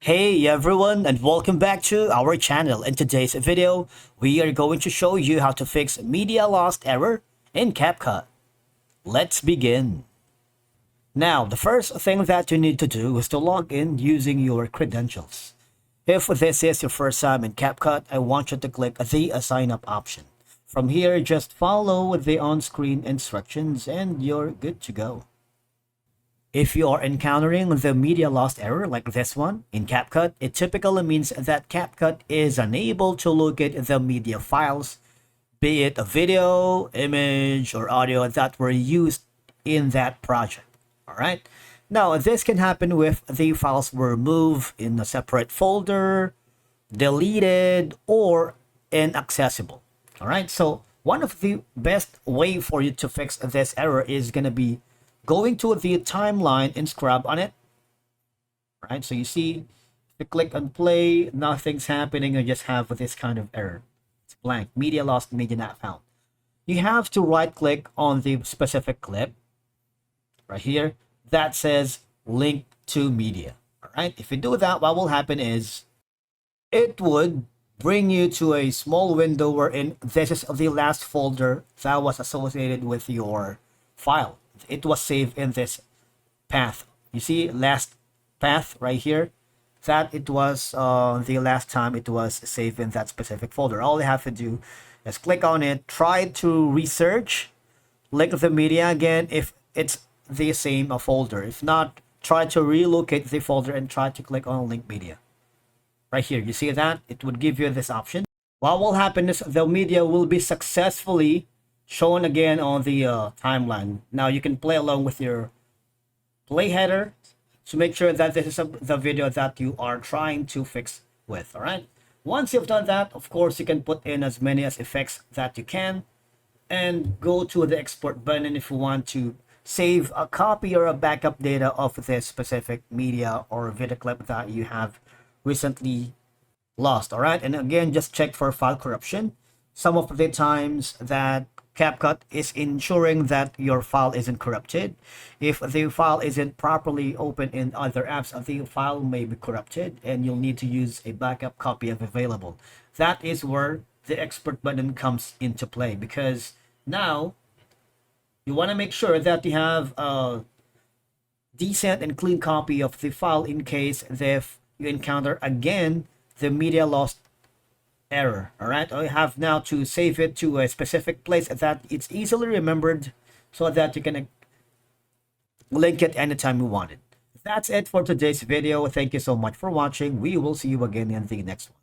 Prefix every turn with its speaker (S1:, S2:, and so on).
S1: Hey everyone, and welcome back to our channel. In today's video, we are going to show you how to fix media loss error in Capcut. Let's begin. Now, the first thing that you need to do is to log in using your credentials. If this is your first time in Capcut, I want you to click the sign up option. From here, just follow the on-screen instructions and you're good to go. If you are encountering the media loss error like this one in Capcut, it typically means that Capcut is unable to locate the media files, be it a video, image, or audio that were used in that project. Alright? Now, this can happen if the files were moved in a separate folder, deleted, or inaccessible. Alright? So, one of the best way for you to fix this error is going to be going to the timeline and scrub on it. Right, so you see, if you click on play, nothing's happening. You just have this kind of error. It's blank. Media lost, media not found. You have to right click on the specific clip right here that says link to media. All right, if you do that, what will happen is it would bring you to a small window wherein this is the last folder that was associated with your file. It was saved in this path. You see last path right here, that it was the last time it was saved in that specific folder. All you have to do is click on it, try to research, link the media again if it's the same folder. If not, try to relocate the folder and try to click on link media. Right here, you see that? It would give you this option. What will happen is the media will be successfully shown again on the timeline. Now you can play along with your play header to make sure that this is the video that you are trying to fix with. All right, once you've done that, of course, you can put in as many as effects that you can and go to the export button if you want to save a copy or a backup data of this specific media or video clip that you have recently lost. All right, and again, just check for file corruption. Some of the times that Capcut is ensuring that your file isn't corrupted. If the file isn't properly open in other apps, the file may be corrupted and you'll need to use a backup copy if available. That is where the export button comes into play, because now you want to make sure that you have a decent and clean copy of the file in case if you encounter again the media loss error. All right, I have now to save it to a specific place that it's easily remembered so that you can link it anytime you want it. That's it for today's video. Thank you so much for watching. We will see you again in the next one.